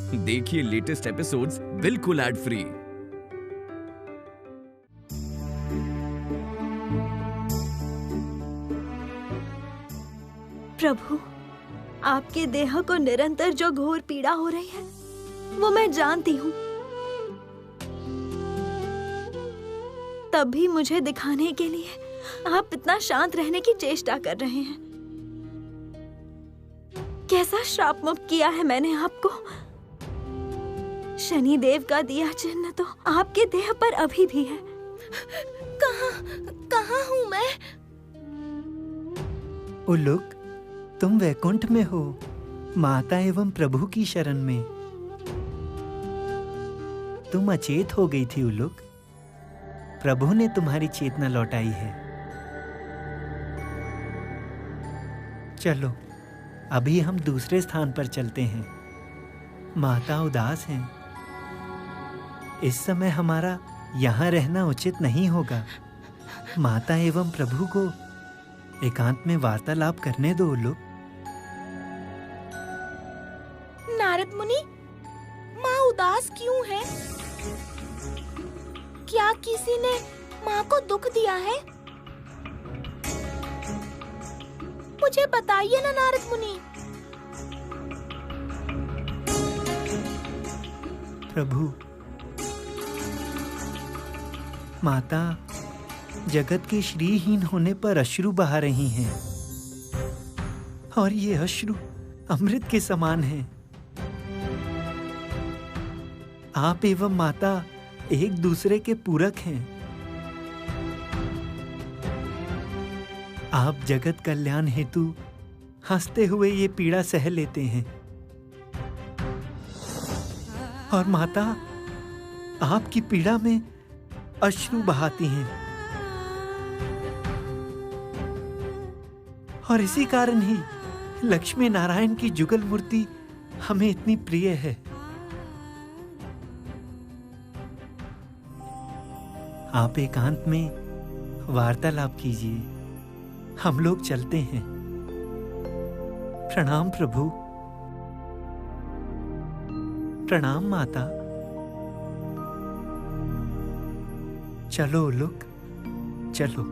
देखिए latest episodes बिल्कुल ad free. प्रभु, आपके देह को निरंतर जो घोर पीड़ा हो रही है वो मैं जानती हूँ, तब भी मुझे दिखाने के लिए आप इतना शांत रहने की चेष्टा कर रहे हैं। कैसा श्राप मुक्त किया है मैंने आपको। शनि देव का दिया चिन्ह तो आपके देह पर अभी भी है। कहाँ हूँ मैं? उल्लुक, तुम वैकुंठ में हो, माता एवं प्रभु की शरण में। तुम अचेत हो गई थी उल्लुक, प्रभु ने तुम्हारी चेतना लौटाई है। चलो अभी हम दूसरे स्थान पर चलते हैं। माता उदास हैं। इस समय हमारा यहाँ रहना उचित नहीं होगा। माता एवं प्रभु को एकांत में वार्तालाप करने दो उल्लुक। नारद मुनि, माँ उदास क्यों है? क्या किसी ने माँ को दुख दिया है? मुझे बताइए ना नारद मुनि। प्रभु, माता जगत के श्रीहीन होने पर अश्रु बहा रही हैं, और ये अश्रु अमृत के समान हैं। आप एवं माता एक दूसरे के पूरक हैं। आप जगत कल्याण हेतु हंसते हुए ये पीड़ा सह लेते हैं, और माता आपकी पीड़ा में अश्रु बहाती हैं। और इसी कारण ही लक्ष्मी नारायण की जुगल मूर्ति हमें इतनी प्रिय है। आप एकांत में वार्तालाप कीजिए, हम लोग चलते हैं। प्रणाम प्रभु। प्रणाम माता। चलो उल्लुक, चलो।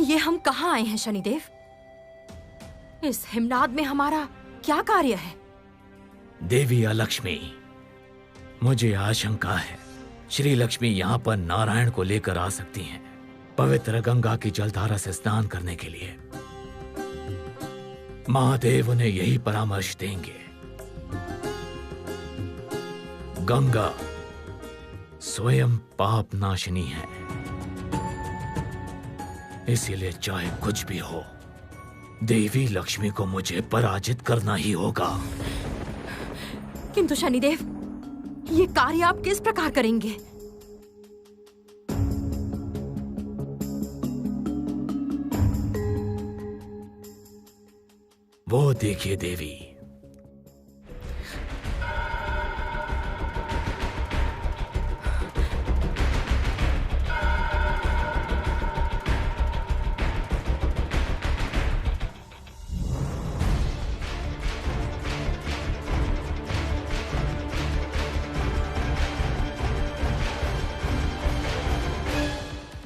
ये हम कहाँ आए हैं शनिदेव? इस हिमनाद में हमारा क्या कार्य है? देवी अलक्ष्मी, मुझे आशंका है श्री लक्ष्मी यहाँ पर नारायण को लेकर आ सकती हैं, पवित्र गंगा की जलधारा से स्नान करने के लिए। महादेव उन्हें यही परामर्श देंगे। गंगा स्वयं पाप नाशिनी है, इसीलिए चाहे कुछ भी हो, देवी लक्ष्मी को मुझे पराजित करना ही होगा। किंतु शनिदेव, ये कार्य आप किस प्रकार करेंगे? वो देखिए देवी,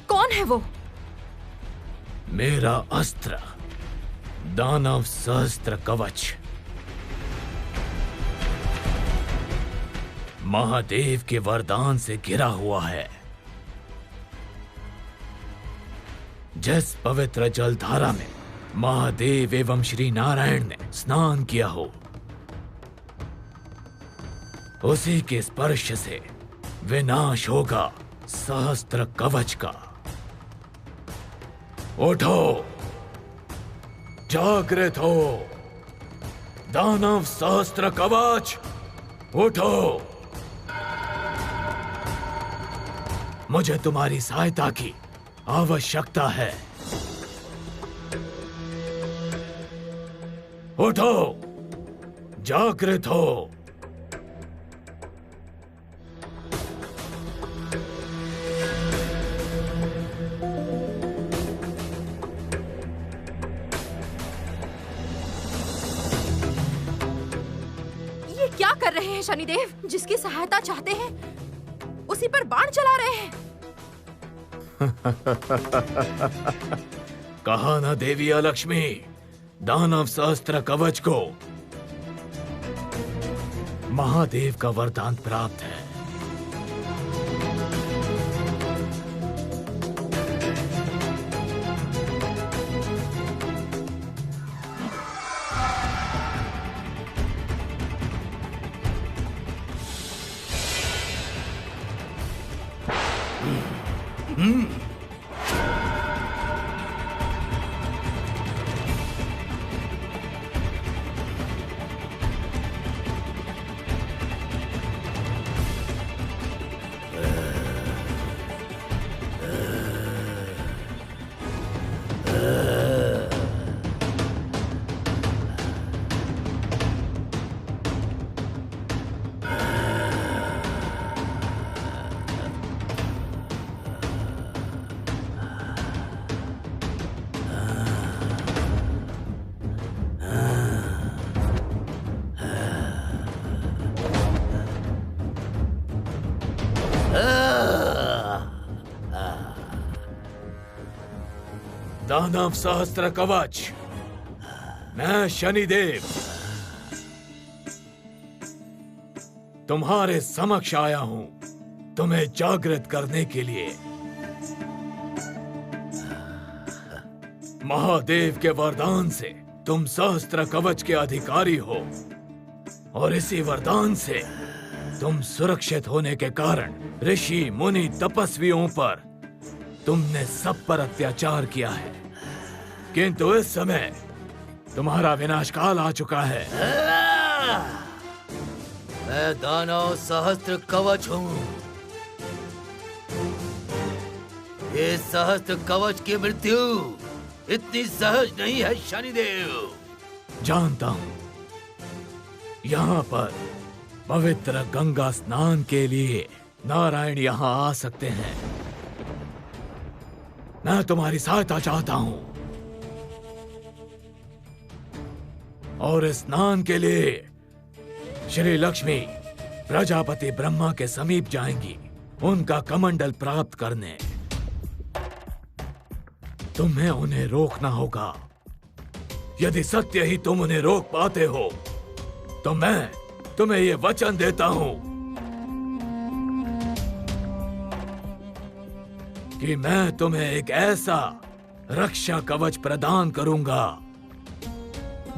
कौन है वो? मेरा अस्त्र दानव सहस्त्र कवच महादेव के वरदान से घिरा हुआ है। जिस पवित्र जलधारा में महादेव एवं श्री नारायण ने स्नान किया हो, उसी के स्पर्श से विनाश होगा सहस्त्र कवच का। उठो, जागृत हो, दानव सहस्त्र कवच, उठो। मुझे तुम्हारी सहायता की आवश्यकता है। उठो, जागृत हो, कर रहे हैं शनिदेव? जिसकी सहायता चाहते हैं उसी पर बाण चला रहे हैं। कहा ना देवी अलक्ष्मी, दानव सहस्त्र कवच को महादेव का वरदान प्राप्त है। दानव सहस्त्र कवच, मैं शनिदेव तुम्हारे समक्ष आया हूं तुम्हें जागृत करने के लिए। महादेव के वरदान से तुम सहस्त्र कवच के अधिकारी हो और इसी वरदान से तुम सुरक्षित होने के कारण ऋषि मुनि तपस्वियों पर तुमने सब पर अत्याचार किया है, किंतु इस समय तुम्हारा विनाश काल आ चुका है। मैं दानव सहस्त्र कवच हूँ। ये सहस्त्र कवच की मृत्यु इतनी सहज नहीं है शनिदेव। जानता हूँ, यहाँ पर पवित्र गंगा स्नान के लिए नारायण यहाँ आ सकते हैं। मैं तुम्हारी सहायता चाहता हूँ और स्नान के लिए श्री लक्ष्मी प्रजापति ब्रह्मा के समीप जाएंगी उनका कमंडल प्राप्त करने। तुम्हें उन्हें रोकना होगा। यदि सत्य ही तुम उन्हें रोक पाते हो तो मैं तुम्हें ये वचन देता हूं कि मैं तुम्हें एक ऐसा रक्षा कवच प्रदान करूंगा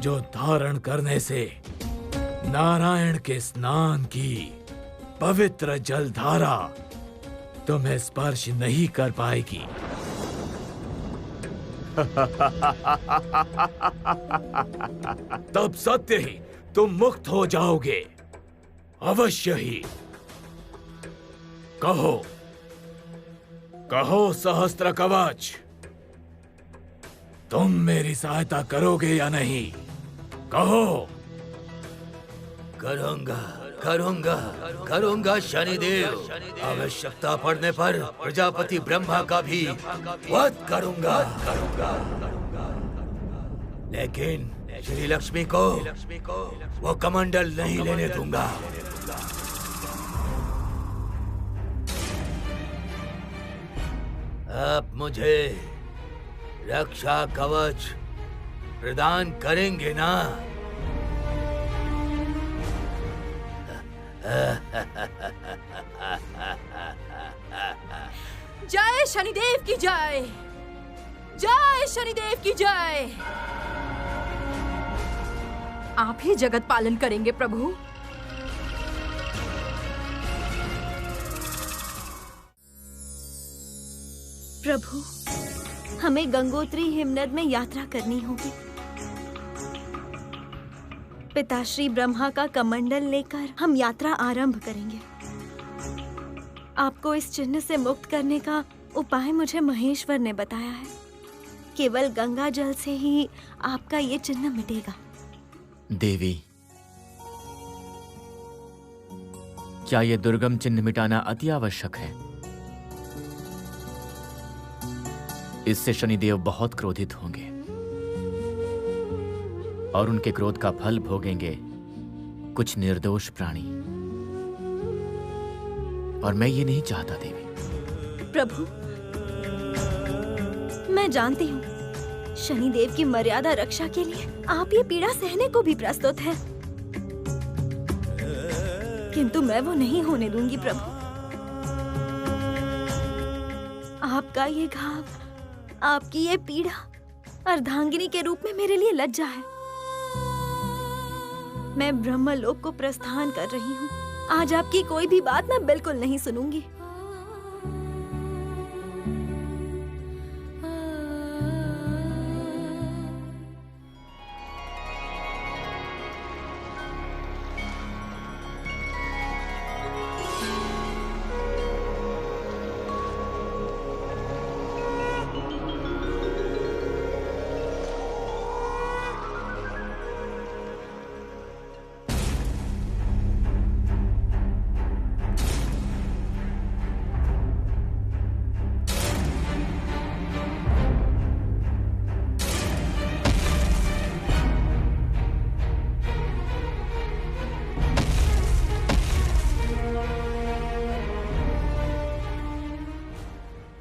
जो धारण करने से नारायण के स्नान की पवित्र जलधारा तुम्हें स्पर्श नहीं कर पाएगी। तब सत्य ही तुम मुक्त हो जाओगे। अवश्य ही। कहो, कहो सहस्त्र कवच, तुम मेरी सहायता करोगे या नहीं? कहो। करूंगा, करूंगा, करूंगा शनिदेव। आवश्यकता पड़ने पर प्रजापति ब्रह्मा का भी वध करूंगा। लेकिन श्री लक्ष्मी को वो कमंडल नहीं लेने दूंगा। आप मुझे रक्षा कवच प्रदान करेंगे ना? जय शनिदेव की जय, जय शनिदेव की जय। आप ही जगत पालन करेंगे प्रभु। प्रभु, हमें गंगोत्री हिमनद में यात्रा करनी होगी। पिताश्री ब्रह्मा का कमंडल लेकर हम यात्रा आरंभ करेंगे। आपको इस चिन्ह से मुक्त करने का उपाय मुझे महेश्वर ने बताया है। केवल गंगा जल से ही आपका ये चिन्ह मिटेगा। देवी, क्या ये दुर्गम चिन्ह मिटाना अति आवश्यक है? इससे शनिदेव बहुत क्रोधित होंगे और उनके क्रोध का फल भोगेंगे कुछ निर्दोष प्राणी। और मैं ये नहीं चाहता देवी। प्रभु, मैं जानती हूँ शनिदेव की मर्यादा रक्षा के लिए आप ये पीड़ा सहने को भी प्रस्तुत हैं, किंतु मैं वो नहीं होने दूंगी प्रभु। आपका ये घाव, आपकी ये पीड़ा अर्धांगिनी के रूप में मेरे लिए लज्जा है। मैं ब्रह्मलोक को प्रस्थान कर रही हूँ। आज आपकी कोई भी बात मैं बिल्कुल नहीं सुनूंगी।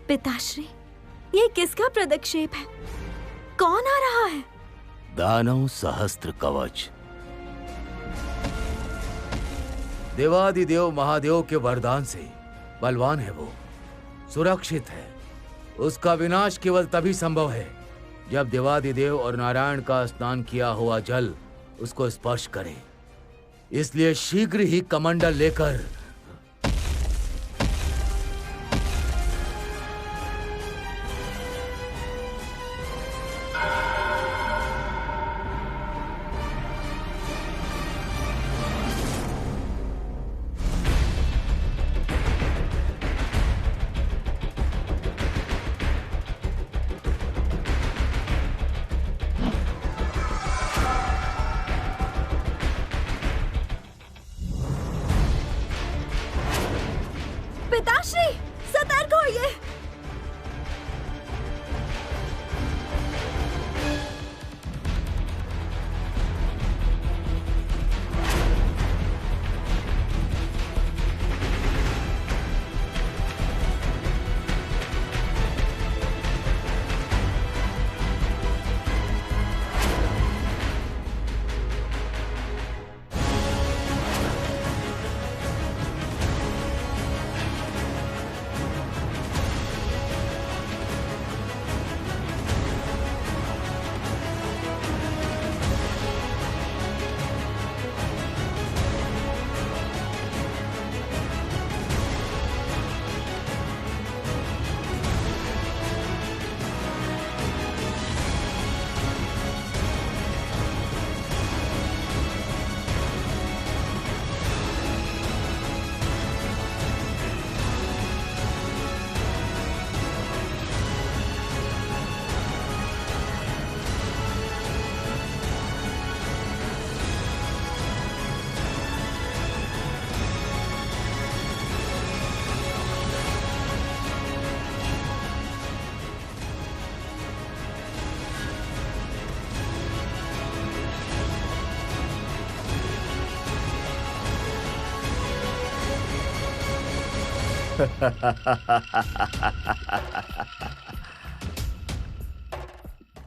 पिताश्री, ये किसका प्रदक्षेप है? कौन आ रहा है? दानव सहस्त्र कवच। देवादिदेव महादेव के वरदान से बलवान है वो, सुरक्षित है। उसका विनाश केवल तभी संभव है जब देवादिदेव और नारायण का स्नान किया हुआ जल उसको स्पर्श करे। इसलिए शीघ्र ही कमंडल लेकर पिताश्री, सतर्क होइए।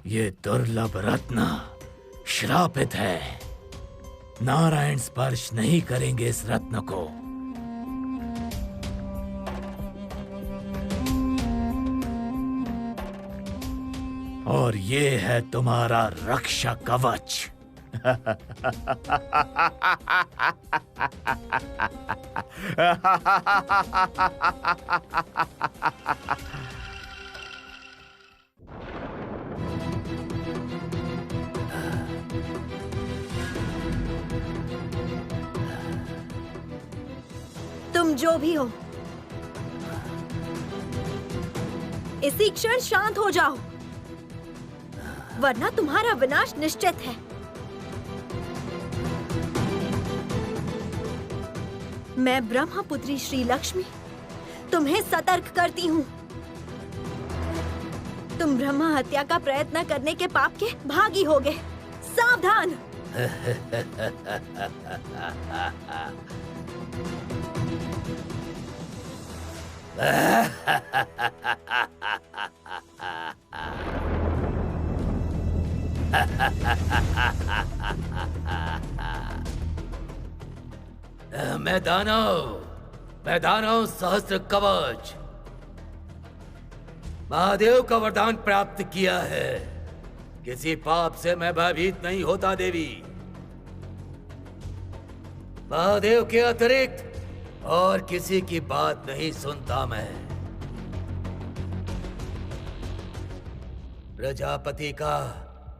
ये दुर्लभ रत्न श्रापित है। नारायण स्पर्श नहीं करेंगे इस रत्न को। और ये है तुम्हारा रक्षा कवच। तुम जो भी हो, इसी क्षण शांत हो जाओ, वरना तुम्हारा विनाश निश्चित है। मैं ब्रह्मपुत्री श्री लक्ष्मी तुम्हें सतर्क करती हूँ। तुम ब्रह्म हत्या का प्रयत्न करने के पाप के भागी होगे। सावधान। मैं दानव सहस्त्र कवच महादेव का वरदान प्राप्त किया है। किसी पाप से मैं भयभीत नहीं होता देवी। महादेव के अतिरिक्त और किसी की बात नहीं सुनता मैं। प्रजापति का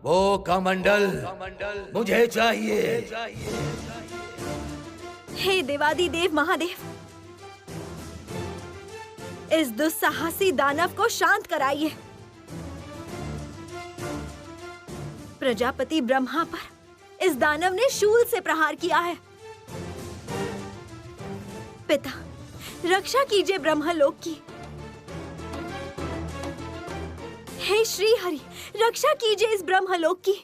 वो कमंडल मुझे चाहिए। हे देवादिदेव महादेव, इस दुस्साहसी दानव को शांत कराइए। प्रजापति ब्रह्मा पर इस दानव ने शूल से प्रहार किया है। पिता, रक्षा कीजिए ब्रह्मलोक की। हे श्री हरि, रक्षा कीजिए इस ब्रह्मलोक की।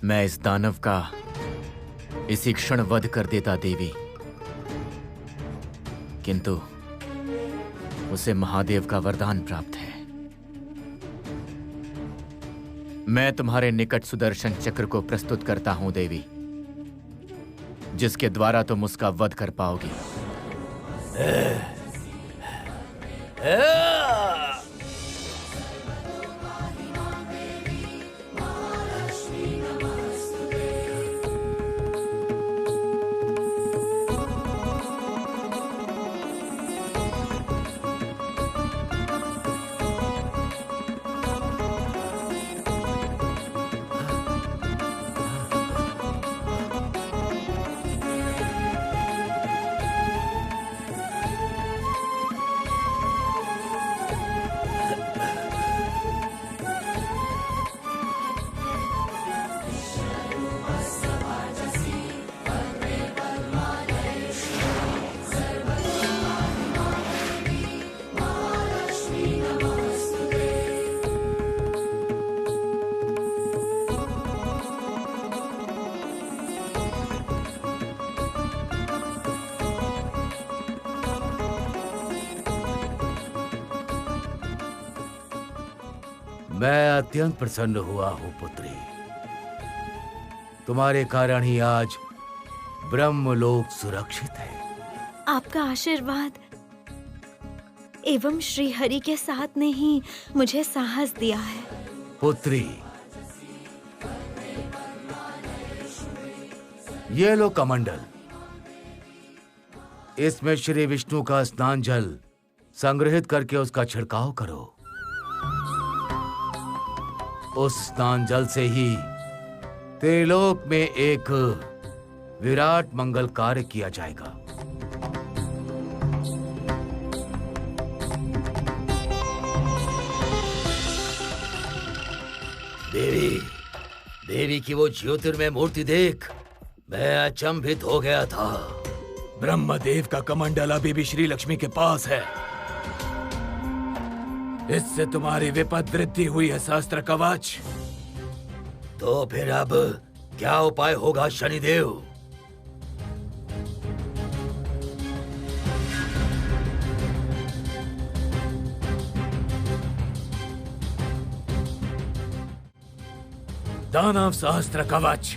मैं इस दानव का इसी क्षण वध कर देता देवी, किंतु उसे महादेव का वरदान प्राप्त है। मैं तुम्हारे निकट सुदर्शन चक्र को प्रस्तुत करता हूं देवी, जिसके द्वारा तुम उसका वध कर पाओगी। मैं अत्यंत प्रसन्न हुआ हूं पुत्री। तुम्हारे कारण ही आज ब्रह्मलोक सुरक्षित है। आपका आशीर्वाद एवं श्री हरि के साथ ने ही मुझे साहस दिया है। पुत्री, ये लो कमंडल। इसमें श्री विष्णु का स्नान जल संग्रहित करके उसका छिड़काव करो। उस स्नान जल से ही त्रिलोक में एक विराट मंगल कार्य किया जाएगा। देवी की वो ज्योतिर्मय मूर्ति देख मैं अचंभित हो गया था। ब्रह्मदेव का कमंडल अभी भी श्री लक्ष्मी के पास है। इससे तुम्हारी विपद वृद्धि हुई है सहस्त्र कवच। तो फिर अब क्या उपाय होगा शनिदेव? दानव सहस्त्र कवच,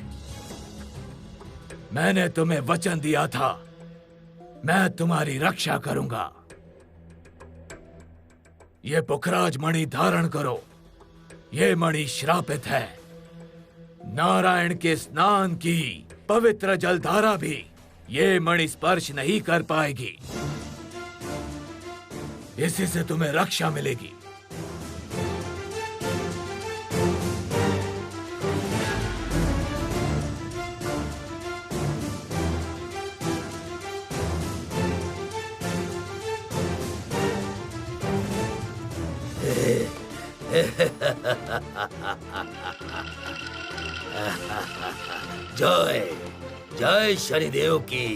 मैंने तुम्हें वचन दिया था मैं तुम्हारी रक्षा करूंगा। ये पुखराज मणि धारण करो। ये मणि श्रापित है। नारायण के स्नान की पवित्र जलधारा भी ये मणि स्पर्श नहीं कर पाएगी। इसी से तुम्हें रक्षा मिलेगी। जय जय शनिदेव की।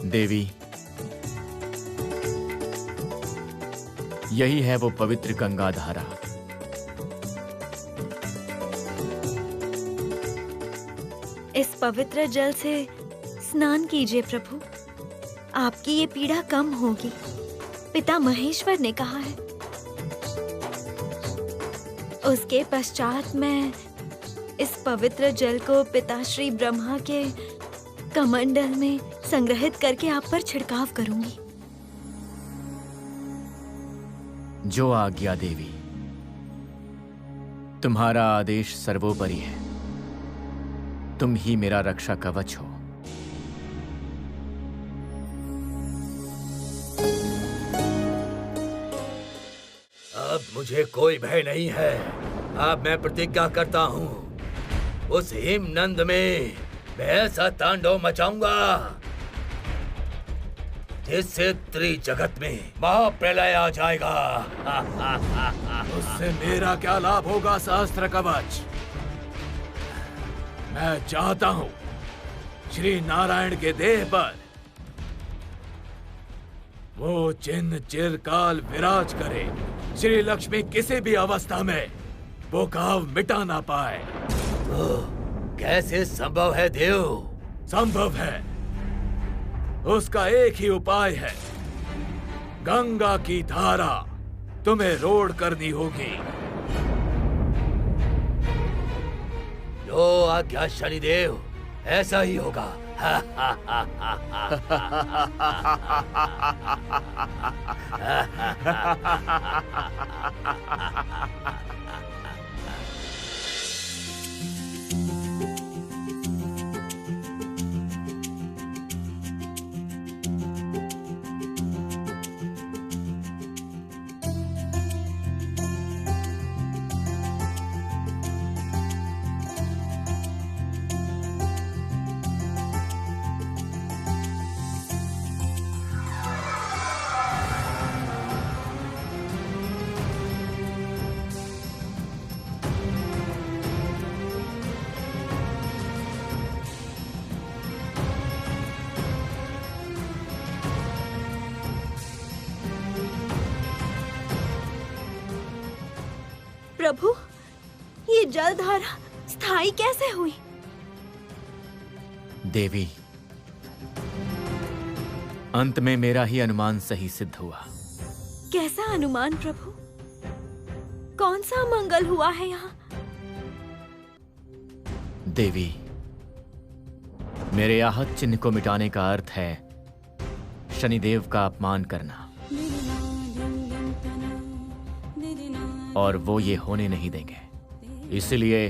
देवी, यही है वो पवित्र गंगा धारा। इस पवित्र जल से स्नान कीजिए प्रभु, आपकी ये पीड़ा कम होगी। पिता महेश्वर ने कहा है। उसके पश्चात मैं इस पवित्र जल को पिताश्री ब्रह्मा के कमंडल में संग्रहित करके आप पर छिड़काव करूंगी। जो आज्ञा देवी, तुम्हारा आदेश सर्वोपरि है। तुम ही मेरा रक्षा कवच हो। अब मुझे कोई भय नहीं है। अब मैं प्रतिज्ञा करता हूँ, उस हिमनद में मैं ऐसा तांडव मचाऊंगा जिससे त्रिजगत में महाप्रलय आ जाएगा। उससे मेरा क्या लाभ होगा सहस्त्र कवच? मैं चाहता हूँ श्री नारायण के देह पर वो चिन्ह चिरकाल विराज करे। श्री लक्ष्मी किसी भी अवस्था में वो घाव मिटा ना पाए। कैसे संभव है देव? संभव है। उसका एक ही उपाय है। गंगा की धारा तुम्हें रोड करनी होगी। लो आज्ञा शनिदेव, ऐसा ही होगा। प्रभु, ये जलधारा स्थायी कैसे हुई? देवी, अंत में मेरा ही अनुमान सही सिद्ध हुआ। कैसा अनुमान प्रभु? कौन सा मंगल हुआ है यहाँ? देवी, मेरे आहत चिन्ह को मिटाने का अर्थ है शनिदेव का अपमान करना, और वो ये होने नहीं देंगे। इसलिए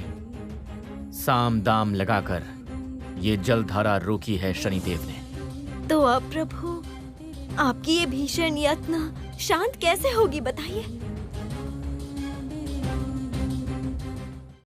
साम दाम लगाकर ये जलधारा रोकी है शनिदेव ने। तो अब प्रभु, आपकी ये भीषण यत्न शांत कैसे होगी बताइए?